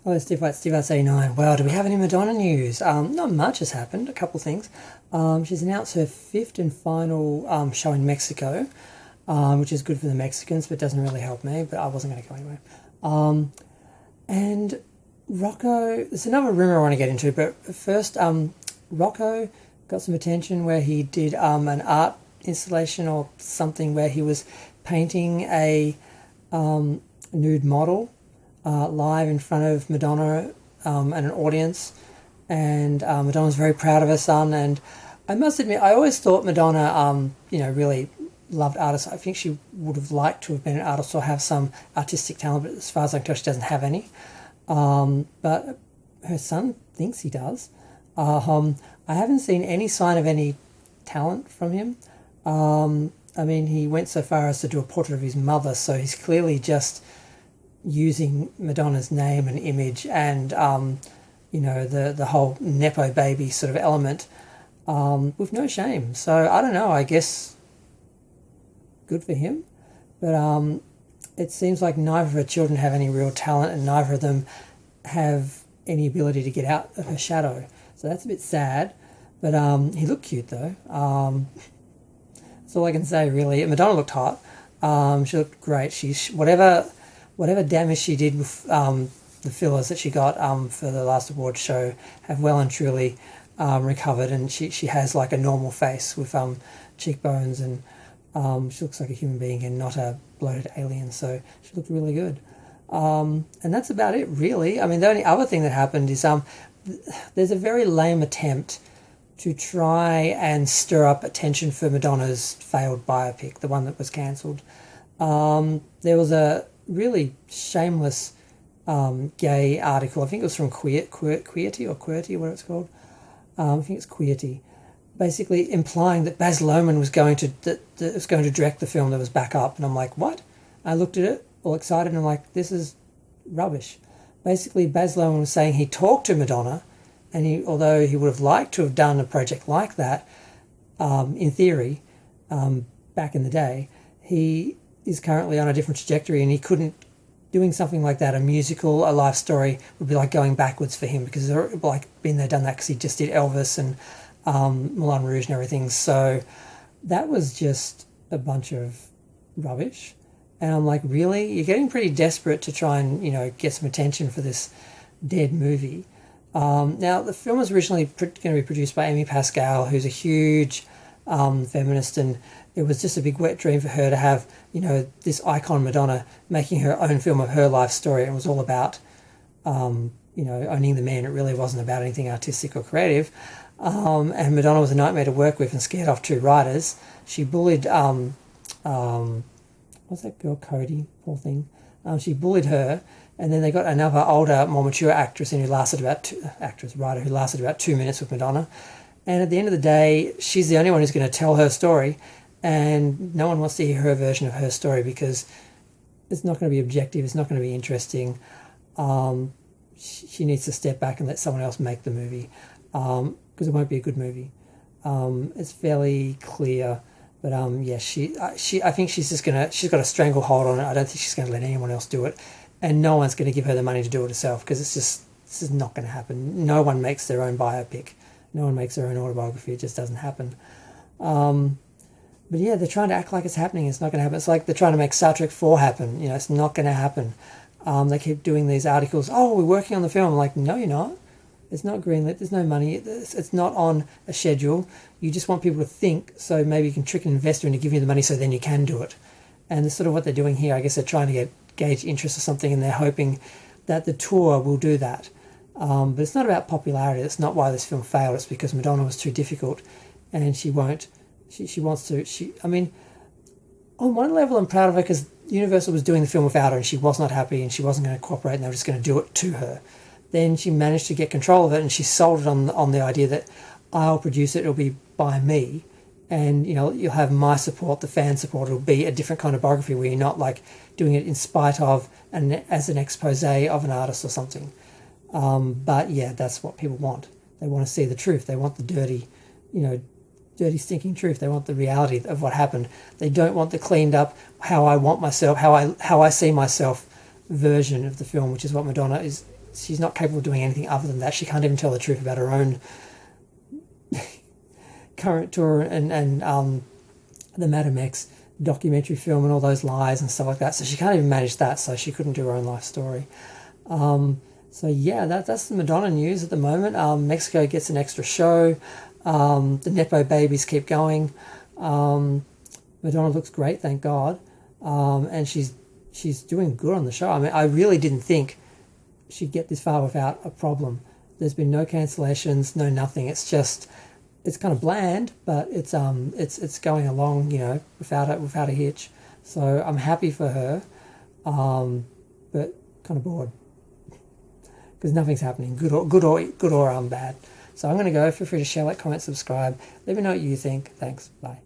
Oh, Steve White, Steve White's 89. Well, do we have any Madonna news? Not much has happened, a couple things. She's announced her fifth and final show in Mexico, which is good for the Mexicans, but doesn't really help me, but I wasn't going to go anyway. And Rocco, there's another rumour I want to get into, but first, Rocco got some attention where he did an art installation or something where he was painting a nude model live in front of Madonna and an audience, and Madonna's very proud of her son. And I must admit, I always thought Madonna, really loved artists. I think she would have liked to have been an artist or have some artistic talent, but as far as I can tell, she doesn't have any. But her son thinks he does. I haven't seen any sign of any talent from him. He went so far as to do a portrait of his mother, so he's clearly just using Madonna's name and image and, the whole Nepo baby sort of element with no shame. So I don't know, I guess good for him. But it seems like neither of her children have any real talent and neither of them have any ability to get out of her shadow. So that's a bit sad. But he looked cute though. That's all I can say really. Madonna looked hot. She looked great. Whatever damage she did with the fillers that she got for the last award show have well and truly recovered, and she has like a normal face with cheekbones, and she looks like a human being and not a bloated alien, so she looked really good. And that's about it really. I mean, the only other thing that happened is there's a very lame attempt to try and stir up attention for Madonna's failed biopic, the one that was cancelled. There was a really shameless gay article. I think it was from Queerty, whatever it's called. I think it's Queerty, basically implying that Baz Luhrmann was going to direct the film that was back up, and I'm like, what? I looked at it all excited, and I'm like, this is rubbish. Basically, Baz Luhrmann was saying he talked to Madonna, and although he would have liked to have done a project like that, in theory, back in the day, he is currently on a different trajectory, and he couldn't. Doing something like that, a musical, a life story, would be like going backwards for him, because he's like been there, done that, because he just did Elvis and Moulin Rouge and everything. So that was just a bunch of rubbish. And I'm like, really? You're getting pretty desperate to try and, get some attention for this dead movie. Now, the film was originally going to be produced by Amy Pascal, who's a huge feminist, and it was just a big wet dream for her to have, this icon Madonna making her own film of her life story. It was all about, owning the man. It really wasn't about anything artistic or creative. And Madonna was a nightmare to work with and scared off two writers. She bullied, what's that girl, Cody, poor thing. She bullied her, and then they got another older, more mature actress in who lasted about 2 minutes with Madonna. And at the end of the day, she's the only one who's going to tell her story, and no one wants to hear her version of her story because it's not going to be objective, it's not going to be interesting. She needs to step back and let someone else make the movie, because it won't be a good movie. It's fairly clear, but I think she's got a stranglehold on it. I don't think she's going to let anyone else do it, and no one's going to give her the money to do it herself, because this is not going to happen. No one makes their own biopic. No one makes their own autobiography. It just doesn't happen. But yeah, they're trying to act like it's happening. It's not going to happen. It's like they're trying to make Star Trek 4 happen. It's not going to happen. They keep doing these articles. Oh, we're working on the film. I'm like, no, you're not. It's not greenlit. There's no money. It's not on a schedule. You just want people to think, so maybe you can trick an investor into giving you the money so then you can do it. And that's sort of what they're doing here. I guess they're trying to gauge interest or something, and they're hoping that the tour will do that. But it's not about popularity. That's not why this film failed. It's because Madonna was too difficult, and she wants to. On one level, I'm proud of her because Universal was doing the film without her, and she was not happy, and she wasn't going to cooperate, and they were just going to do it to her. Then she managed to get control of it, and she sold it on the idea that I'll produce it. It'll be by me, and you'll have my support, the fan support. It'll be a different kind of biography where you're not like doing it in spite of and as an expose of an artist or something. But yeah, that's what people want. They want to see the truth. They want the dirty, stinking truth. They want the reality of what happened. They don't want the cleaned up, how I want myself, how I see myself version of the film, which is what Madonna is she's not capable of doing anything other than that. She can't even tell the truth about her own current tour and the Madam X documentary film and all those lies and stuff like that. So she can't even manage that. So she couldn't do her own life story. So yeah, that's the Madonna news at the moment. Mexico gets an extra show. The Nepo babies keep going. Madonna looks great, thank God. And she's doing good on the show. I mean, I really didn't think she'd get this far without a problem. There's been no cancellations, no nothing. It's just, it's kind of bland, but it's going along, without a hitch. So I'm happy for her, but kind of bored because nothing's happening, good or bad. So I'm going to go. Feel free to share, like, comment, subscribe. Let me know what you think. Thanks. Bye.